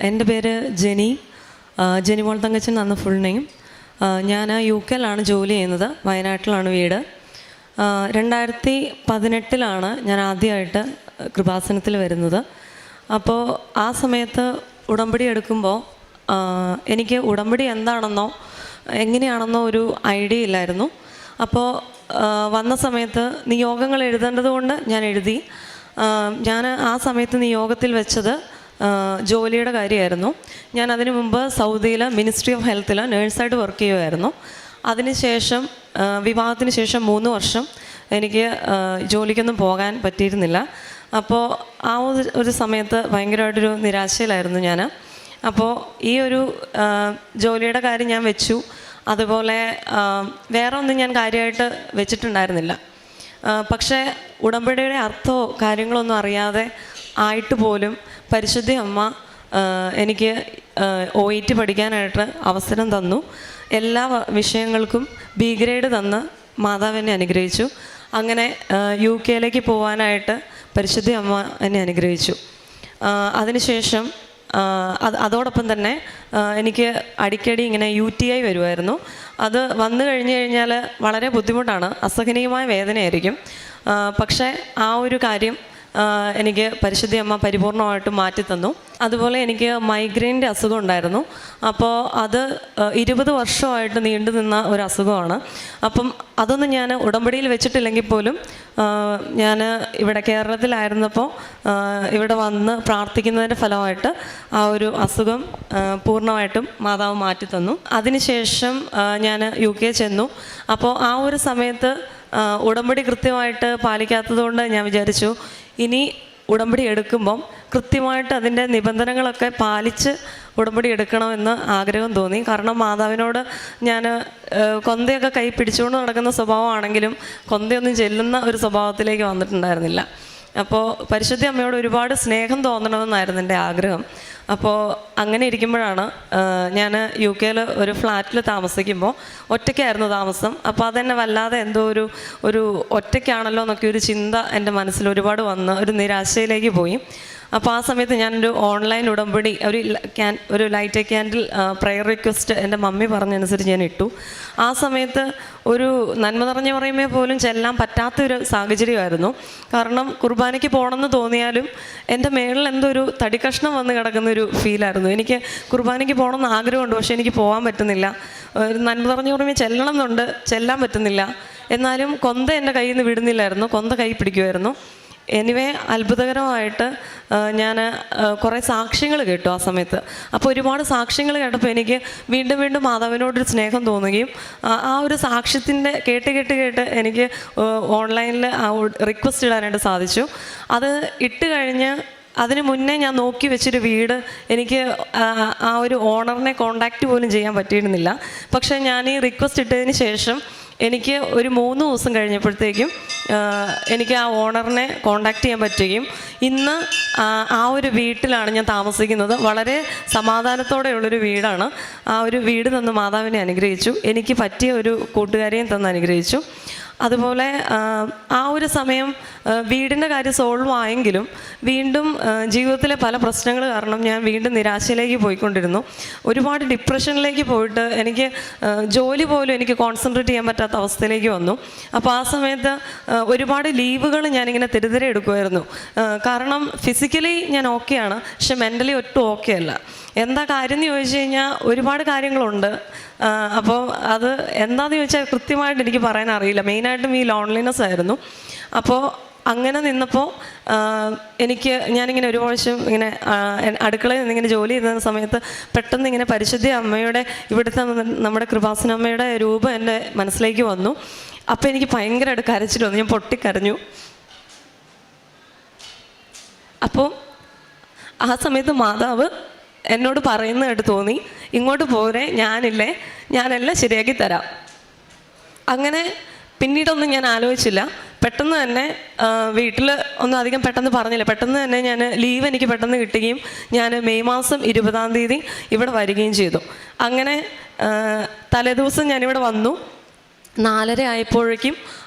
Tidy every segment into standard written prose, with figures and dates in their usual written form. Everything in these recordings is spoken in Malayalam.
എൻ്റെ പേര് ജെനി, ജെനിമോൾ തങ്കച്ചൻ എന്ന ഫുൾ നെയിം. ഞാൻ UK ജോലി ചെയ്യുന്നത്, വയനാട്ടിലാണ് വീട്. 2018 ഞാൻ ആദ്യമായിട്ട് കൃപാസനത്തിൽ വരുന്നത്. അപ്പോൾ ആ സമയത്ത് ഉടമ്പടി എടുക്കുമ്പോൾ എനിക്ക് ഉടമ്പടി എന്താണെന്നോ എങ്ങനെയാണെന്നോ ഒരു ഐഡിയ ഇല്ലായിരുന്നു. അപ്പോൾ വന്ന സമയത്ത് നിയോഗങ്ങൾ എഴുതേണ്ടത് കൊണ്ട് ഞാൻ എഴുതി. ഞാൻ ആ സമയത്ത് നിയോഗത്തിൽ വെച്ചത് ജോലിയുടെ കാര്യമായിരുന്നു. ഞാൻ അതിനു മുമ്പ് സൗദിയിൽ മിനിസ്ട്രി ഓഫ് ഹെൽത്തിൽ നേഴ്സായിട്ട് വർക്ക് ചെയ്യുമായിരുന്നു. അതിനുശേഷം വിവാഹത്തിന് ശേഷം 3 വർഷം എനിക്ക് ജോലിക്കൊന്നും പോകാൻ പറ്റിയിരുന്നില്ല. അപ്പോൾ ആ ഒരു സമയത്ത് ഭയങ്കരമായിട്ടൊരു നിരാശയിലായിരുന്നു ഞാൻ. അപ്പോൾ ഈ ഒരു ജോലിയുടെ കാര്യം ഞാൻ വെച്ചു. അതുപോലെ വേറെ ഒന്നും ഞാൻ കാര്യമായിട്ട് വെച്ചിട്ടുണ്ടായിരുന്നില്ല. പക്ഷേ ഉടമ്പടിയുടെ അർത്ഥമോ കാര്യങ്ങളൊന്നും അറിയാതെ ആയിട്ട് പോലും പരിശുദ്ധ അമ്മ എനിക്ക് OET പഠിക്കാനായിട്ട് അവസരം തന്നു. എല്ലാ വിഷയങ്ങൾക്കും B ഗ്രേഡ് തന്ന് മാതാവ് എന്നെ അനുഗ്രഹിച്ചു. അങ്ങനെ UK പോകാനായിട്ട് പരിശുദ്ധ അമ്മ എന്നെ അനുഗ്രഹിച്ചു. അതിനുശേഷം അതോടൊപ്പം തന്നെ എനിക്ക് അടിക്കടി ഇങ്ങനെ UTI വരുമായിരുന്നു. അത് വന്നു കഴിഞ്ഞു കഴിഞ്ഞാൽ വളരെ ബുദ്ധിമുട്ടാണ്, അസഹനീയമായ വേദനയായിരിക്കും. പക്ഷേ ആ ഒരു കാര്യം എനിക്ക് പരിശുദ്ധ അമ്മ പരിപൂർണമായിട്ട് മാറ്റിത്തന്നു. അതുപോലെ എനിക്ക് മൈഗ്രെയിൻ്റെ അസുഖം ഉണ്ടായിരുന്നു. അപ്പോൾ അത് 20 വർഷമായിട്ട് നീണ്ടു നിന്ന ഒരു അസുഖമാണ്. അപ്പം അതൊന്നും ഞാൻ ഉടമ്പടിയിൽ വെച്ചിട്ടില്ലെങ്കിൽ പോലും ഞാൻ ഇവിടെ കേരളത്തിലായിരുന്നപ്പോൾ ഇവിടെ വന്ന് പ്രാർത്ഥിക്കുന്നതിൻ്റെ ഫലമായിട്ട് ആ ഒരു അസുഖം പൂർണ്ണമായിട്ടും മാതാവ് മാറ്റിത്തന്നു. അതിനുശേഷം ഞാൻ UK ചെന്നു. അപ്പോൾ ആ ഒരു സമയത്ത് ഉടമ്പടി കൃത്യമായിട്ട് പാലിക്കാത്തതുകൊണ്ട് ഞാൻ വിചാരിച്ചു ഇനി ഉടമ്പടി എടുക്കുമ്പം കൃത്യമായിട്ട് അതിൻ്റെ നിബന്ധനകളൊക്കെ പാലിച്ച് ഉടമ്പടി എടുക്കണമെന്ന് ആഗ്രഹം തോന്നി. കാരണം മാതാവിനോട് ഞാൻ കൊന്തയൊക്കെ കൈ പിടിച്ചുകൊണ്ട് നടക്കുന്ന സ്വഭാവമാണെങ്കിലും കൊന്തയൊന്നും ചെല്ലുന്ന ഒരു സ്വഭാവത്തിലേക്ക് വന്നിട്ടുണ്ടായിരുന്നില്ല. അപ്പോൾ പരിശുദ്ധ അമ്മയോട് ഒരുപാട് സ്നേഹം തോന്നണമെന്നായിരുന്നു എൻ്റെ ആഗ്രഹം. അപ്പോൾ അങ്ങനെ ഇരിക്കുമ്പോഴാണ് ഞാൻ UK ഒരു ഫ്ലാറ്റിൽ താമസിക്കുമ്പോൾ ഒറ്റയ്ക്കായിരുന്നു താമസം. അപ്പോൾ അതെന്നെ വല്ലാതെ എന്തോ ഒരു ഒറ്റയ്ക്കാണല്ലോ എന്നൊക്കെ ഒരു ചിന്ത എൻ്റെ മനസ്സിൽ ഒരുപാട് വന്ന് ഒരു നിരാശയിലേക്ക് പോയി. അപ്പോൾ ആ സമയത്ത് ഞാനൊരു ഓൺലൈൻ ഉടമ്പടി ഒരു ലൈറ്റ് ക്യാൻഡിൽ പ്രയർ റിക്വസ്റ്റ് എൻ്റെ മമ്മി പറഞ്ഞനുസരിച്ച് ഞാൻ ഇട്ടു. ആ സമയത്ത് ഒരു നന്മ നിറഞ്ഞ പറയുമേ പോലും ചെല്ലാൻ പറ്റാത്തൊരു സാഹചര്യമായിരുന്നു. കാരണം കുർബാനയ്ക്ക് പോകണമെന്ന് തോന്നിയാലും എൻ്റെ മേളിൽ എന്തോ ഒരു തടിക്കഷ്ണം വന്ന് കിടക്കുന്നൊരു ഫീലായിരുന്നു. എനിക്ക് കുർബാനയ്ക്ക് പോകണമെന്ന് ആഗ്രഹമുണ്ട്, പക്ഷേ എനിക്ക് പോകാൻ പറ്റുന്നില്ല. ഒരു നന്മ നിറഞ്ഞ പറയുമേ ചെല്ലണം എന്നുണ്ട്, ചെല്ലാൻ പറ്റുന്നില്ല. എന്നാലും കൊന്ത എൻ്റെ കയ്യിൽ നിന്ന് വിടുന്നില്ലായിരുന്നു, കൊന്ത കൈ പിടിക്കുമായിരുന്നു. എനിവേ അത്ഭുതകരമായിട്ട് ഞാൻ കുറേ സാക്ഷ്യങ്ങൾ കേട്ടു ആ സമയത്ത്. അപ്പോൾ ഒരുപാട് സാക്ഷ്യങ്ങൾ കേട്ടപ്പോൾ എനിക്ക് വീണ്ടും വീണ്ടും മാതാവിനോടൊരു സ്നേഹം തോന്നുകയും ആ ഒരു സാക്ഷ്യത്തിൻ്റെ കേട്ട് എനിക്ക് ഓൺലൈനിൽ റിക്വസ്റ്റ് ഇടാനായിട്ട് സാധിച്ചു. അത് ഇട്ട് കഴിഞ്ഞ് അതിന് മുന്നേ ഞാൻ നോക്കി വെച്ചൊരു വീട് എനിക്ക് ആ ഒരു ഓണറിനെ കോണ്ടാക്റ്റ് പോലും ചെയ്യാൻ പറ്റിയിരുന്നില്ല. പക്ഷേ ഞാൻ ഈ റിക്വസ്റ്റ് ഇട്ടതിന് ശേഷം എനിക്ക് ഒരു 3 ദിവസം കഴിഞ്ഞപ്പോഴത്തേക്കും എനിക്ക് ആ ഓണറിനെ കോണ്ടാക്റ്റ് ചെയ്യാൻ പറ്റുകയും ഇന്ന് ആ ഒരു വീട്ടിലാണ് ഞാൻ താമസിക്കുന്നത്. വളരെ സമാധാനത്തോടെയുള്ളൊരു വീടാണ്. ആ ഒരു വീട് തന്ന് മാതാവിനെ അനുഗ്രഹിച്ചു. എനിക്ക് പറ്റിയ ഒരു കൂട്ടുകാരെയും തന്ന് അനുഗ്രഹിച്ചു. അതുപോലെ ആ ഒരു സമയം വീടിൻ്റെ കാര്യം സോൾവ് ആയെങ്കിലും വീണ്ടും ജീവിതത്തിലെ പല പ്രശ്നങ്ങൾ കാരണം ഞാൻ വീണ്ടും നിരാശയിലേക്ക് പോയിക്കൊണ്ടിരുന്നു. ഒരുപാട് ഡിപ്രഷനിലേക്ക് പോയിട്ട് എനിക്ക് ജോലി പോലും എനിക്ക് കോൺസെൻട്രേറ്റ് ചെയ്യാൻ പറ്റാത്ത അവസ്ഥയിലേക്ക് വന്നു. അപ്പോൾ ആ സമയത്ത് ഒരുപാട് ലീവുകൾ ഞാനിങ്ങനെ തെരുതെരെ എടുക്കുമായിരുന്നു. കാരണം ഫിസിക്കലി ഞാൻ ഓക്കെയാണ്, പക്ഷെ മെൻ്റലി ഒട്ടും ഓക്കെ അല്ല. എന്താ കാര്യം എന്ന് ചോദിച്ചു കഴിഞ്ഞാൽ ഒരുപാട് കാര്യങ്ങളുണ്ട്. അപ്പോൾ അത് എന്താണെന്ന് ചോദിച്ചാൽ കൃത്യമായിട്ട് എനിക്ക് പറയാൻ അറിയില്ല. മെയിനായിട്ടും ഈ ലോൺലിനെസ് ആയിരുന്നു. അപ്പോൾ അങ്ങനെ നിന്നപ്പോൾ ഞാനിങ്ങനെ ഒരു പ്രാവശ്യം ഇങ്ങനെ അടുക്കളയിൽ നിന്നിങ്ങനെ ജോലി ചെയ്യുന്ന സമയത്ത് പെട്ടെന്ന് ഇങ്ങനെ പരിശുദ്ധ അമ്മയുടെ ഇവിടുത്തെ നമ്മുടെ കൃപാസനമ്മയുടെ രൂപം എൻ്റെ മനസ്സിലേക്ക് വന്നു. അപ്പോൾ എനിക്ക് ഭയങ്കരമായിട്ട് കരച്ചിൽ വന്നു, ഞാൻ പൊട്ടിക്കരഞ്ഞു. അപ്പോൾ ആ സമയത്ത് മാതാവ് എന്നോട് പറയുന്നതായിട്ട് തോന്നി, ഇങ്ങോട്ട് പോരെ, ഞാനെല്ലാം ശരിയാക്കി തരാം. അങ്ങനെ പിന്നീടൊന്നും ഞാൻ ആലോചിച്ചില്ല. പെട്ടെന്ന് തന്നെ വീട്ടിൽ ഒന്നും അധികം പെട്ടെന്ന് പറഞ്ഞില്ല. പെട്ടെന്ന് തന്നെ ഞാൻ ലീവ് എനിക്ക് പെട്ടെന്ന് കിട്ടുകയും ഞാൻ മെയ് മാസം 20-ാം തീയതി ഇവിടെ വരികയും ചെയ്തു. അങ്ങനെ തലേദിവസം ഞാനിവിടെ വന്നു. 4:30 ആയപ്പോഴേക്കും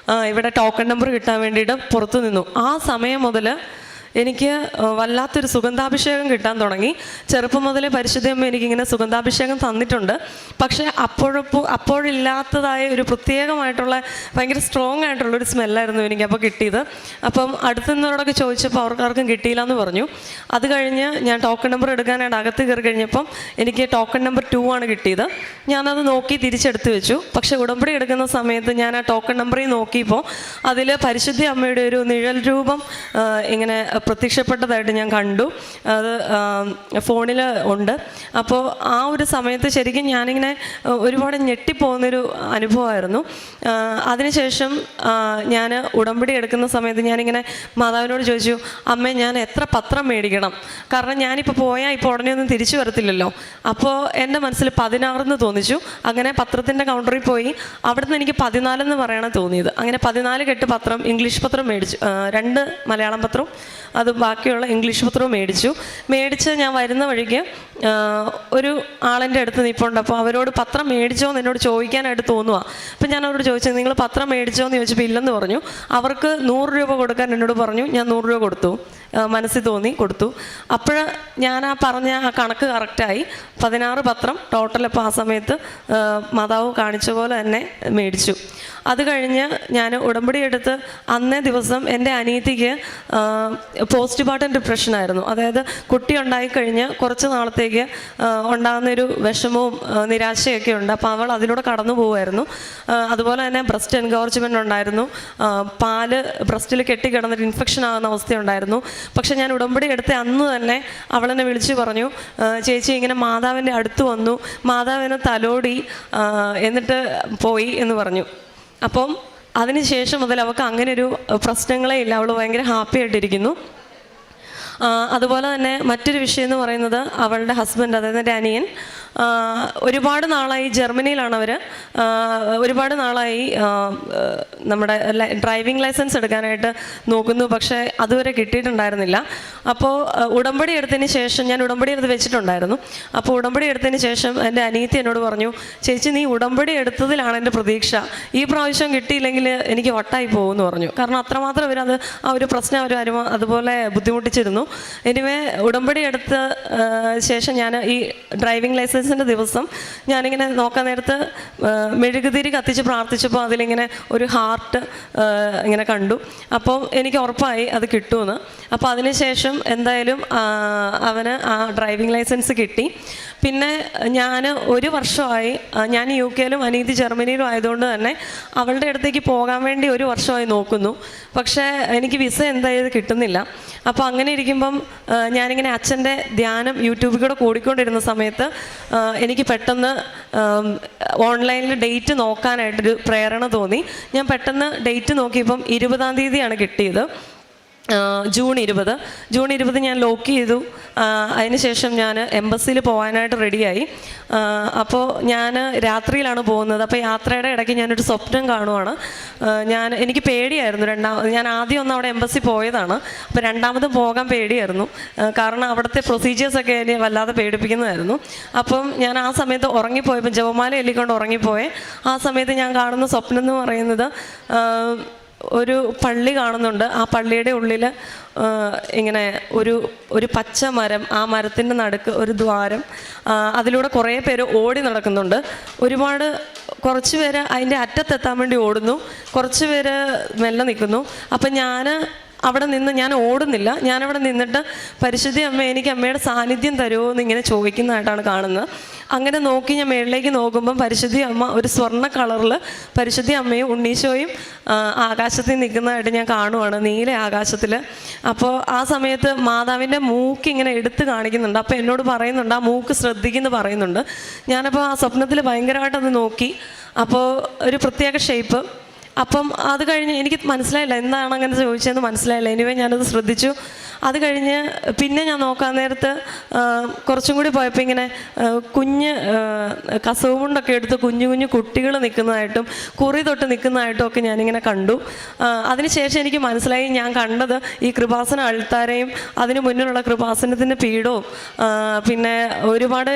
ഇവിടെ ടോക്കൺ നമ്പർ കിട്ടാൻ വേണ്ടിയിട്ട് പുറത്തു നിന്നു. ആ സമയം മുതൽ എനിക്ക് വല്ലാത്തൊരു സുഗന്ധാഭിഷേകം കിട്ടാൻ തുടങ്ങി. ചെറുപ്പം മുതലേ പരിശുദ്ധയമ്മ എനിക്കിങ്ങനെ സുഗന്ധാഭിഷേകം തന്നിട്ടുണ്ട്. പക്ഷേ അപ്പോഴില്ലാത്തതായ ഒരു പ്രത്യേകമായിട്ടുള്ള ഭയങ്കര സ്ട്രോങ് ആയിട്ടുള്ളൊരു സ്മെല്ലായിരുന്നു എനിക്കപ്പോൾ കിട്ടിയത്. അപ്പം അടുത്തുനിന്നവരോടൊക്കെ ചോദിച്ചപ്പോൾ അവർക്കാർക്കും കിട്ടിയില്ല എന്ന് പറഞ്ഞു. അത് കഴിഞ്ഞ് ഞാൻ ടോക്കൺ നമ്പർ എടുക്കാനായിട്ട് അകത്ത് കയറി കഴിഞ്ഞപ്പം എനിക്ക് ടോക്കൺ നമ്പർ 2 ആണ് കിട്ടിയത്. ഞാനത് നോക്കി തിരിച്ചെടുത്ത് വെച്ചു. പക്ഷേ ഉടമ്പടി എടുക്കുന്ന സമയത്ത് ഞാൻ ആ ടോക്കൺ നമ്പറിൽ നോക്കിയപ്പോൾ അതിൽ പരിശുദ്ധ അമ്മയുടെ ഒരു നിഴൽ രൂപം ഇങ്ങനെ പ്രത്യക്ഷപ്പെട്ടതായിട്ട് ഞാൻ കണ്ടു. അത് ഫോണിൽ ഉണ്ട്. അപ്പോൾ ആ ഒരു സമയത്ത് ശരിക്കും ഞാനിങ്ങനെ ഒരുപാട് ഞെട്ടിപ്പോകുന്നൊരു അനുഭവമായിരുന്നു. അതിനുശേഷം ഞാൻ ഉടമ്പടി എടുക്കുന്ന സമയത്ത് ഞാനിങ്ങനെ മാതാവിനോട് ചോദിച്ചു, അമ്മേ ഞാൻ എത്ര പത്രം മേടിക്കണം? കാരണം ഞാനിപ്പോൾ പോയാൽ ഇപ്പോൾ ഉടനെ ഒന്നും തിരിച്ചു വരത്തില്ലല്ലോ. അപ്പോൾ എൻ്റെ മനസ്സിൽ 16 തോന്നിച്ചു. അങ്ങനെ പത്രത്തിൻ്റെ കൗണ്ടറിൽ പോയി. അവിടുന്ന് എനിക്ക് 14 പറയണ തോന്നിയത്. അങ്ങനെ 14 കെട്ട് പത്രം, ഇംഗ്ലീഷ് പത്രം മേടിച്ചു. 2 മലയാളം പത്രവും അത് ബാക്കിയുള്ള ഇംഗ്ലീഷ് പത്രവും മേടിച്ച് ഞാൻ വരുന്ന വഴിക്ക് ഒരു ആളിൻ്റെ അടുത്ത് നിൽപ്പുണ്ട്. അപ്പോൾ അവരോട് പത്രം മേടിച്ചോ എന്ന് എന്നോട് ചോദിക്കാനായിട്ട് തോന്നുക. അപ്പം ഞാൻ അവരോട് ചോദിച്ചത്, നിങ്ങൾ പത്രം മേടിച്ചോ എന്ന് ചോദിച്ചപ്പോൾ ഇല്ലെന്ന് പറഞ്ഞു. അവർക്ക് 100 രൂപ കൊടുക്കാൻ എന്നോട് പറഞ്ഞു. ഞാൻ 100 രൂപ കൊടുത്തു. മനസ്സിൽ തോന്നി കൊടുത്തു. അപ്പോൾ ഞാൻ പറഞ്ഞ ആ കണക്ക് കറക്റ്റായി. 16 പത്രം ടോട്ടൽ. അപ്പോൾ ആ സമയത്ത് മാതാവ് കാണിച്ച പോലെ തന്നെ മേടിച്ചു. അത് കഴിഞ്ഞ് ഞാൻ ഉടമ്പടി എടുത്ത് അന്നേ ദിവസം എൻ്റെ അനിയത്തിക്ക് പോസ്റ്റ് പാർട്ടം ഡിപ്രഷനായിരുന്നു. അതായത് കുട്ടി ഉണ്ടായിക്കഴിഞ്ഞ് കുറച്ച് നാളത്തേക്ക് ഉണ്ടാകുന്നൊരു വിഷമവും നിരാശയൊക്കെ ഉണ്ട്. അപ്പോൾ അവൾ അതിലൂടെ കടന്നു പോകുമായിരുന്നു. അതുപോലെ തന്നെ ബ്രസ്റ്റ് എൻഗോർജ്മെൻ്റ് ഉണ്ടായിരുന്നു. പാല് ബ്രസ്റ്റിൽ കെട്ടിക്കിടന്നിട്ട് ഇൻഫെക്ഷൻ ആകുന്ന അവസ്ഥയുണ്ടായിരുന്നു. പക്ഷെ ഞാൻ ഉടമ്പടി എടുത്ത അന്ന് തന്നെ അവളെന്നെ വിളിച്ചു പറഞ്ഞു, ചേച്ചി ഇങ്ങനെ മാതാവിൻ്റെ അടുത്ത് വന്നു, മാതാവിനെ തലോടി എന്നിട്ട് പോയി എന്ന് പറഞ്ഞു. അപ്പം അതിനുശേഷം മുതൽ അവൾക്ക് അങ്ങനെയൊരു പ്രശ്നങ്ങളേ ഇല്ല. അവൾ ഭയങ്കര ഹാപ്പി ആയിട്ടിരിക്കുന്നു. അതുപോലെ തന്നെ മറ്റൊരു വിഷയം എന്ന് പറയുന്നത് അവളുടെ ഹസ്ബൻഡ്, അതായത് എൻ്റെ അനിയൻ, ഒരുപാട് നാളായി ജർമ്മനിയിലാണ് അവർ. ഒരുപാട് നാളായി നമ്മുടെ ഡ്രൈവിംഗ് ലൈസൻസ് എടുക്കാനായിട്ട് നോക്കുന്നു. പക്ഷേ അതുവരെ കിട്ടിയിട്ടുണ്ടായിരുന്നില്ല. അപ്പോൾ ഉടമ്പടി എടുത്തതിന് ശേഷം ഞാൻ ഉടമ്പടി എടുത്ത് വെച്ചിട്ടുണ്ടായിരുന്നു. അപ്പോൾ ഉടമ്പടി എടുത്തതിന് ശേഷം എൻ്റെ അനിയത്തി എന്നോട് പറഞ്ഞു, ചേച്ചി നീ ഉടമ്പടി എടുത്തതിലാണ് എൻ്റെ പ്രതീക്ഷ, ഈ പ്രാവശ്യം കിട്ടിയില്ലെങ്കിൽ എനിക്ക് വട്ടായി പോകുമെന്ന് പറഞ്ഞു. കാരണം അത്രമാത്രം അവരത് ആ ഒരു പ്രശ്നം അവർ അതുപോലെ ബുദ്ധിമുട്ടിച്ചിരുന്നു. എനിവേ ഉടമ്പടി എടുത്ത ശേഷം ഞാൻ ഈ ഡ്രൈവിംഗ് ലൈസൻസിൻ്റെ ദിവസം ഞാനിങ്ങനെ നോക്കാൻ നേരത്ത് മെഴുകുതിരി കത്തിച്ച് പ്രാർത്ഥിച്ചപ്പോൾ അതിലിങ്ങനെ ഒരു ഹാർട്ട് ഇങ്ങനെ കണ്ടു. അപ്പോൾ എനിക്ക് ഉറപ്പായി അത് കിട്ടുമെന്ന്. അപ്പോൾ അതിനുശേഷം എന്തായാലും അവന് ആ ഡ്രൈവിംഗ് ലൈസൻസ് കിട്ടി. പിന്നെ ഞാൻ 1 വർഷമായി, ഞാൻ UK-ലും അനീതി ജർമ്മനിയിലും ആയതുകൊണ്ട് തന്നെ അവളുടെ അടുത്തേക്ക് പോകാൻ വേണ്ടി 1 വർഷമായി നോക്കുന്നു. പക്ഷേ എനിക്ക് വിസ എന്തായാലും കിട്ടുന്നില്ല. അപ്പോൾ അങ്ങനെ ഇരിക്കുമ്പം ഞാനിങ്ങനെ അച്ഛൻ്റെ ധ്യാനം യൂട്യൂബിൽ കൂടെ കൂടിക്കൊണ്ടിരുന്ന സമയത്ത് എനിക്ക് പെട്ടെന്ന് ഓൺലൈനിൽ ഡേറ്റ് നോക്കാനായിട്ടൊരു പ്രേരണ തോന്നി. ഞാൻ പെട്ടെന്ന് ഡേറ്റ് നോക്കിയപ്പം 20-ാം തീയതിയാണ് കിട്ടിയത്. ജൂൺ 20 ഞാൻ ലോക്ക് ചെയ്തു. അതിനുശേഷം ഞാൻ എംബസിയിൽ പോകാനായിട്ട് റെഡിയായി. അപ്പോൾ ഞാൻ രാത്രിയിലാണ് പോകുന്നത്. അപ്പോൾ യാത്രയുടെ ഇടയ്ക്ക് ഞാനൊരു സ്വപ്നം കാണുവാണ്. എനിക്ക് പേടിയായിരുന്നു. ഞാൻ ആദ്യം ഒന്ന് അവിടെ എംബസി പോയതാണ്. അപ്പോൾ രണ്ടാമതും പോകാൻ പേടിയായിരുന്നു. കാരണം അവിടുത്തെ പ്രൊസീജിയേഴ്സൊക്കെ എന്നെ വല്ലാതെ പേടിപ്പിക്കുന്നതായിരുന്നു. അപ്പം ഞാൻ ആ സമയത്ത് ഉറങ്ങിപ്പോയപ്പോൾ ജപമാല എല്ലിക്കൊണ്ട് ഉറങ്ങിപ്പോയെ. ആ സമയത്ത് ഞാൻ കാണുന്ന സ്വപ്നം എന്ന് പറയുന്നത് ഒരു പള്ളി കാണുന്നുണ്ട്. ആ പള്ളിയുടെ ഉള്ളിൽ ഇങ്ങനെ ഒരു പച്ച മരം, ആ മരത്തിൻ്റെ നടുക്ക് ഒരു ദ്വാരം, അതിലൂടെ കുറേ പേര് ഓടി നടക്കുന്നുണ്ട്. കുറച്ച് പേര് അതിൻ്റെ അറ്റത്തെത്താൻ വേണ്ടി ഓടുന്നു, കുറച്ച് പേര് മെല്ലെ നിൽക്കുന്നു. അപ്പം ഞാൻ ഓടുന്നില്ല. ഞാനവിടെ നിന്നിട്ട് പരിശുദ്ധ അമ്മ എനിക്ക് അമ്മയുടെ സാന്നിധ്യം തരുമോ എന്നിങ്ങനെ ചോദിക്കുന്നതായിട്ടാണ് കാണുന്നത്. അങ്ങനെ നോക്കി ഞാൻ മേളിലേക്ക് നോക്കുമ്പം പരിശുദ്ധ അമ്മ ഒരു സ്വർണ്ണ കളറിൽ പരിശുദ്ധ അമ്മയും ഉണ്ണീശോയും ആകാശത്തിൽ നിൽക്കുന്നതായിട്ട് ഞാൻ കാണുവാണ്, നീല ആകാശത്തിൽ. അപ്പോൾ ആ സമയത്ത് മാതാവിൻ്റെ മൂക്ക് ഇങ്ങനെ എടുത്ത് കാണിക്കുന്നുണ്ട്. അപ്പോൾ എന്നോട് പറയുന്നുണ്ട്, ആ മൂക്ക് ശ്രദ്ധിക്കുന്നു പറയുന്നുണ്ട്. ഞാനപ്പോൾ ആ സ്വപ്നത്തിൽ ഭയങ്കരമായിട്ടത് നോക്കി. അപ്പോൾ ഒരു പ്രത്യേക ഷേപ്പ്. അപ്പം അത് കഴിഞ്ഞ് എനിക്ക് മനസ്സിലായില്ല എന്താണ് അങ്ങനെ ചോദിച്ചതെന്ന് മനസ്സിലായില്ല. എനിവേ ഞാനത് ശ്രദ്ധിച്ചു. അത് കഴിഞ്ഞ് പിന്നെ ഞാൻ നോക്കാൻ നേരത്ത് കുറച്ചും കൂടി പോയപ്പോൾ ഇങ്ങനെ കുഞ്ഞ് കസവ് കൊണ്ടൊക്കെ എടുത്ത് കുഞ്ഞു കുട്ടികൾ നിൽക്കുന്നതായിട്ടും കുറി തൊട്ട് നിൽക്കുന്നതായിട്ടും ഒക്കെ ഞാനിങ്ങനെ കണ്ടു. അതിനുശേഷം എനിക്ക് മനസ്സിലായി ഞാൻ കണ്ടത് ഈ കൃപാസന അൾത്താരയും അതിന് മുന്നിലുള്ള കൃപാസനത്തിൻ്റെ പീഠവും പിന്നെ ഒരുപാട്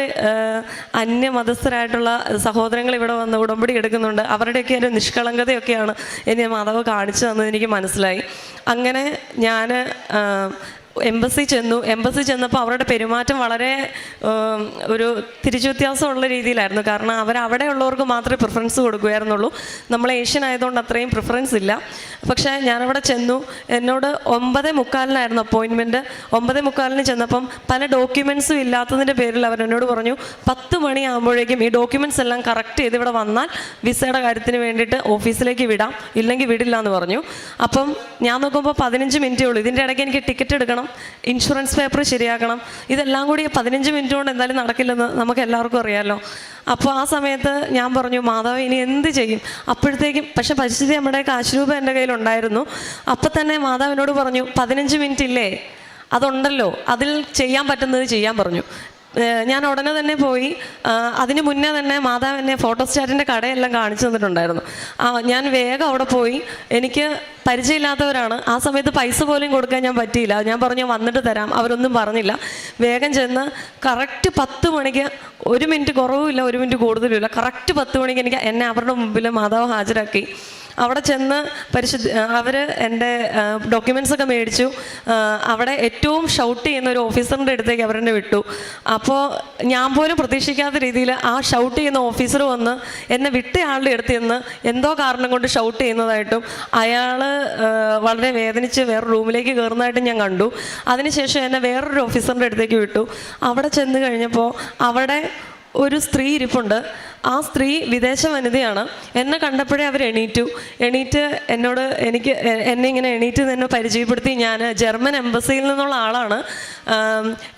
അന്യമതസ്ഥരായിട്ടുള്ള സഹോദരങ്ങൾ ഇവിടെ വന്ന് ഉടമ്പടി എടുക്കുന്നുണ്ട്. അവരുടെയൊക്കെ ഒരു നിഷ്കളങ്കതയൊക്കെയാണ് എന്നെ മാതാവ് കാണിച്ചു തന്നത് എനിക്ക് മനസ്സിലായി. അങ്ങനെ ഞാൻ എംബസി ചെന്നപ്പോൾ അവരുടെ പെരുമാറ്റം വളരെ ഒരു തിരിച്ചു വ്യത്യാസമുള്ള രീതിയിലായിരുന്നു. കാരണം അവിടെ ഉള്ളവർക്ക് മാത്രമേ പ്രിഫറൻസ് കൊടുക്കുകയായിരുന്നുള്ളൂ. നമ്മൾ ഏഷ്യൻ ആയതുകൊണ്ട് അത്രയും പ്രിഫറൻസ് ഇല്ല. പക്ഷേ ഞാനവിടെ ചെന്നു. എന്നോട് 9:45 അപ്പോയിൻമെൻറ്റ്. 9:45 ചെന്നപ്പം പല ഡോക്യുമെൻസും ഇല്ലാത്തതിൻ്റെ പേരിൽ അവരെന്നോട് പറഞ്ഞു 10 മണിയാകുമ്പോഴേക്കും ഈ ഡോക്യുമെൻറ്റ്സ് എല്ലാം കറക്റ്റ് ചെയ്ത് ഇവിടെ വന്നാൽ വിസയുടെ കാര്യത്തിന് വേണ്ടിയിട്ട് ഓഫീസിലേക്ക് വിടാം, ഇല്ലെങ്കിൽ വിടില്ല എന്ന് പറഞ്ഞു. അപ്പം ഞാൻ നോക്കുമ്പോൾ 15 മിനിറ്റേ ഉള്ളൂ. ഇതിൻ്റെ ഇടയ്ക്ക് എനിക്ക് ടിക്കറ്റ് എടുക്കണം, ഇൻഷുറൻസ് പേപ്പർ ശരിയാക്കണം. ഇതെല്ലാം കൂടി 15 മിനിറ്റ് കൊണ്ട് എന്തായാലും നടക്കില്ലെന്ന് നമുക്ക് എല്ലാവർക്കും അറിയാമല്ലോ. അപ്പോൾ ആ സമയത്ത് ഞാൻ പറഞ്ഞു, മാതാവ് ഇനി എന്ത് ചെയ്യും? അപ്പോഴത്തേക്കും പക്ഷേ പരിസ്ഥിതി നമ്മുടെ കാശ് രൂപ എൻ്റെ കയ്യിലുണ്ടായിരുന്നു. അപ്പം തന്നെ മാതാവിനോട് പറഞ്ഞു, 15 മിനിറ്റ് ഇല്ലേ, അതുണ്ടല്ലോ, അതിൽ ചെയ്യാൻ പറ്റുന്നത് ചെയ്യാൻ പറഞ്ഞു. ഞാൻ ഉടനെ തന്നെ പോയി. അതിന് മുന്നേ തന്നെ മാതാവ് എന്നെ ഫോട്ടോസ്റ്റാറ്റിൻ്റെ കടയെല്ലാം കാണിച്ചു തന്നിട്ടുണ്ടായിരുന്നു. ഞാൻ വേഗം അവിടെ പോയി. എനിക്ക് പരിചയമില്ലാത്തവരാണ്. ആ സമയത്ത് പൈസ പോലും കൊടുക്കാൻ ഞാൻ പറ്റിയില്ല. ഞാൻ പറഞ്ഞു വന്നിട്ട് തരാം, അവരൊന്നും പറഞ്ഞില്ല. വേഗം ചെന്ന് കറക്റ്റ് 10 മണിക്ക്, 1 മിനിറ്റ് കുറവുമില്ല 1 മിനിറ്റ് കൂടുതലുമില്ല, കറക്റ്റ് 10 മണിക്ക് എന്നെ അവരുടെ മുമ്പിൽ മാതാവ് ഹാജരാക്കി. അവിടെ ചെന്ന് അവർ എൻ്റെ ഡോക്യുമെൻറ്റ്സൊക്കെ മേടിച്ചു. അവിടെ ഏറ്റവും ഷൗട്ട് ചെയ്യുന്ന ഒരു ഓഫീസറിൻ്റെ അടുത്തേക്ക് അവരെന്നെ വിട്ടു. അപ്പോൾ ഞാൻ പോലും പ്രതീക്ഷിക്കാത്ത രീതിയിൽ ആ ഷൗട്ട് ചെയ്യുന്ന ഓഫീസർ വന്ന് എന്നെ വിട്ടയാളുടെ അടുത്ത് നിന്ന് എന്തോ കാരണം കൊണ്ട് ഷൗട്ട് ചെയ്യുന്നതായിട്ടും അയാൾ വളരെ വേദനിച്ച് വേറെ റൂമിലേക്ക് കയറുന്നതായിട്ടും ഞാൻ കണ്ടു. അതിനുശേഷം എന്നെ വേറൊരു ഓഫീസറിൻ്റെ അടുത്തേക്ക് വിട്ടു. അവിടെ ചെന്ന് കഴിഞ്ഞപ്പോൾ അവിടെ ഒരു സ്ത്രീ ഇരിപ്പുണ്ട്. ആ സ്ത്രീ വിദേശ വനിതയാണ്. എന്നെ കണ്ടപ്പോഴേ അവർ എണീറ്റ് എന്നോട് എന്നെ ഇങ്ങനെ എണീറ്റ് തന്നെ പരിചയപ്പെടുത്തി. ഞാൻ ജർമ്മൻ എംബസിയിൽ നിന്നുള്ള ആളാണ്,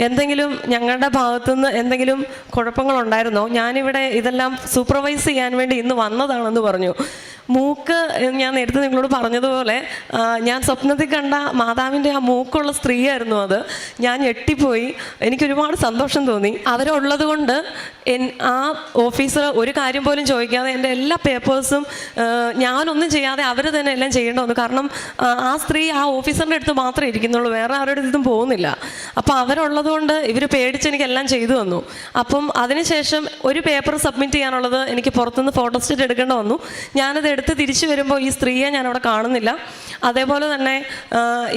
എന്തെങ്കിലും ഞങ്ങളുടെ ഭാഗത്തുനിന്ന് എന്തെങ്കിലും കുഴപ്പങ്ങളുണ്ടായിരുന്നോ, ഞാനിവിടെ ഇതെല്ലാം സൂപ്പർവൈസ് ചെയ്യാൻ വേണ്ടി ഇന്ന് വന്നതാണെന്ന് പറഞ്ഞു. മൂക്ക് ഞാൻ നേരത്തെ നിങ്ങളോട് പറഞ്ഞതുപോലെ ഞാൻ സ്വപ്നത്തിൽ കണ്ട മാതാവിൻ്റെ ആ മൂക്കുള്ള സ്ത്രീയായിരുന്നു അത്. ഞാൻ ഞെട്ടിപ്പോയി. എനിക്കൊരുപാട് സന്തോഷം തോന്നി. അവരുള്ളത് കൊണ്ട് ആ ഓഫീസർ ഒരു കാര്യം പോലും ചോദിക്കാതെ എൻ്റെ എല്ലാ പേപ്പേഴ്സും ഞാനൊന്നും ചെയ്യാതെ അവർ തന്നെ എല്ലാം ചെയ്യേണ്ടി വന്നു. കാരണം ആ സ്ത്രീ ആ ഓഫീസറിൻ്റെ അടുത്ത് മാത്രമേ ഇരിക്കുന്നുള്ളൂ, വേറെ ആരുടെ അടുത്തും പോകുന്നില്ല. അപ്പോൾ അവരുള്ളത് കൊണ്ട് ഇവർ പേടിച്ച് എനിക്കെല്ലാം ചെയ്തു വന്നു. അപ്പം അതിനുശേഷം ഒരു പേപ്പർ സബ്മിറ്റ് ചെയ്യാനുള്ളത് എനിക്ക് പുറത്തുനിന്ന് ഫോട്ടോസ്റ്റാറ്റ് എടുക്കേണ്ടി വന്നു. ഞാനത് എടുത്ത് തിരിച്ചു വരുമ്പോൾ ഈ സ്ത്രീയെ ഞാൻ അവിടെ കാണുന്നില്ല. അതേപോലെ തന്നെ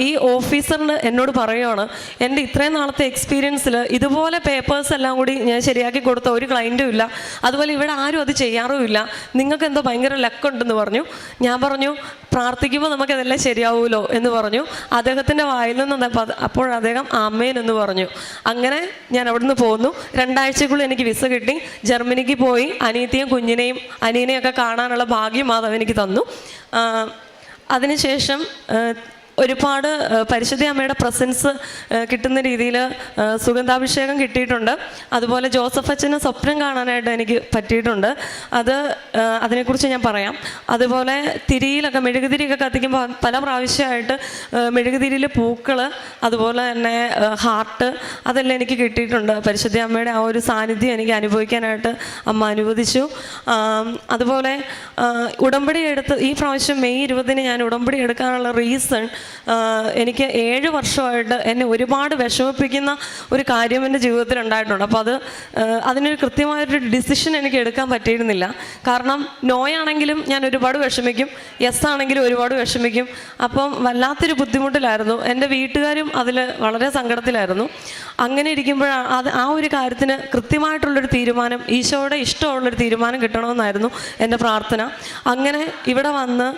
ഈ ഓഫീസറിന് എന്നോട് പറയുകയാണ്, എൻ്റെ ഇത്രയും നാളത്തെ എക്സ്പീരിയൻസിൽ ഇതുപോലെ പേപ്പേഴ്സ് എല്ലാം കൂടി ഞാൻ ശരിയാക്കി കൊടുത്ത ഒരു ക്ലയൻറ്റും ഇല്ല, അതുപോലെ ഇവിടെ ആരും അത് ചെയ്യാറുമില്ല, നിങ്ങൾക്ക് എന്തോ ഭയങ്കര ലക്കുണ്ടെന്ന് പറഞ്ഞു. ഞാൻ പറഞ്ഞു, പ്രാർത്ഥിക്കുമ്പോൾ നമുക്കതെല്ലാം ശരിയാവുമല്ലോ എന്ന് പറഞ്ഞു. അദ്ദേഹത്തിൻ്റെ വായിൽ നിന്ന് അപ്പോൾ അദ്ദേഹം ആമേൻ എന്ന് പറഞ്ഞു. അങ്ങനെ ഞാൻ അവിടെ നിന്ന് പോന്നു. 2 ആഴ്ചക്കുള്ളിൽ എനിക്ക് വിസ കിട്ടി. ജർമ്മനിക്ക് പോയി അനിയത്തിയും കുഞ്ഞിനെയും അനിയനെയൊക്കെ കാണാനുള്ള ഭാഗ്യം മാധവൻ എനിക്ക് തന്നു. അതിനുശേഷം ഒരുപാട് പരിശുദ്ധ അമ്മയുടെ പ്രസൻസ് കിട്ടുന്ന രീതിയിൽ സുഗന്ധാഭിഷേകം കിട്ടിയിട്ടുണ്ട്. അതുപോലെ ജോസഫ് അച്ഛന് സ്വപ്നം കാണാനായിട്ട് എനിക്ക് പറ്റിയിട്ടുണ്ട്. അതിനെക്കുറിച്ച് ഞാൻ പറയാം. അതുപോലെ തിരിയിലൊക്കെ മെഴുകുതിരിയൊക്കെ കത്തിക്കുമ്പോൾ പല പ്രാവശ്യമായിട്ട് മെഴുകുതിരിയിൽ പൂക്കൾ, അതുപോലെ തന്നെ ഹാർട്ട്, അതെല്ലാം എനിക്ക് കിട്ടിയിട്ടുണ്ട്. പരിശുദ്ധ അമ്മയുടെ ആ ഒരു സാന്നിധ്യം എനിക്ക് അനുഭവിക്കാനായിട്ട് അമ്മ അനുവദിച്ചു. അതുപോലെ ഉടമ്പടി എടുത്ത് ഈ പ്രാവശ്യം മെയ് 20 ഞാൻ ഉടമ്പടി എടുക്കാനുള്ള റീസൺ, എനിക്ക് 7 വർഷമായിട്ട് എന്നെ ഒരുപാട് വിഷമിപ്പിക്കുന്ന ഒരു കാര്യം എൻ്റെ ജീവിതത്തിൽ ഉണ്ടായിട്ടുണ്ട്. അപ്പോൾ അതിനൊരു കൃത്യമായൊരു ഡിസിഷൻ എനിക്ക് എടുക്കാൻ പറ്റിയിരുന്നില്ല. കാരണം നോയാണെങ്കിലും ഞാൻ ഒരുപാട് വിഷമിക്കും, യെസ് ആണെങ്കിലും ഒരുപാട് വിഷമിക്കും. അപ്പം വല്ലാത്തൊരു ബുദ്ധിമുട്ടിലായിരുന്നു. എൻ്റെ വീട്ടുകാരും അതിൽ വളരെ സങ്കടത്തിലായിരുന്നു. അങ്ങനെ ഇരിക്കുമ്പോഴാണ് ആ ഒരു കാര്യത്തിന് കൃത്യമായിട്ടുള്ളൊരു തീരുമാനം, ഈശോയുടെ ഇഷ്ടമുള്ളൊരു തീരുമാനം കിട്ടണമെന്നായിരുന്നു എൻ്റെ പ്രാർത്ഥന. അങ്ങനെ ഇവിടെ വന്ന്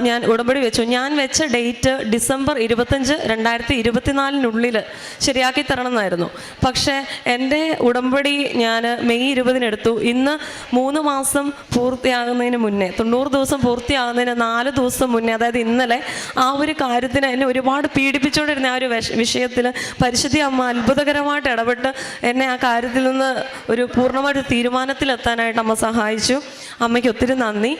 ഞാൻ ഉടമ്പടി വെച്ചു. ഞാൻ വെച്ച ഡേറ്റ് ഡിസംബർ 25, 2024 ശരിയാക്കി തരണം എന്നായിരുന്നു. പക്ഷേ എൻ്റെ ഉടമ്പടി ഞാൻ മെയ് 20 എടുത്തു. ഇന്ന് 3 മാസം പൂർത്തിയാകുന്നതിന് മുന്നേ, 90 ദിവസം പൂർത്തിയാകുന്നതിന് 4 ദിവസം മുന്നേ, അതായത് ഇന്നലെ, ആ ഒരു കാര്യത്തിന് എന്നെ ഒരുപാട് പീഡിപ്പിച്ചുകൊണ്ടിരുന്ന ആ ഒരു വിഷയത്തിൽ പരിശുദ്ധി അമ്മ അത്ഭുതകരമായിട്ട് ഇടപെട്ട് എന്നെ ആ കാര്യത്തിൽ നിന്ന് ഒരു പൂർണ്ണമായിട്ട് തീരുമാനത്തിലെത്താനായിട്ട് അമ്മ സഹായിച്ചു. അമ്മയ്ക്ക് ഒത്തിരി നന്ദി.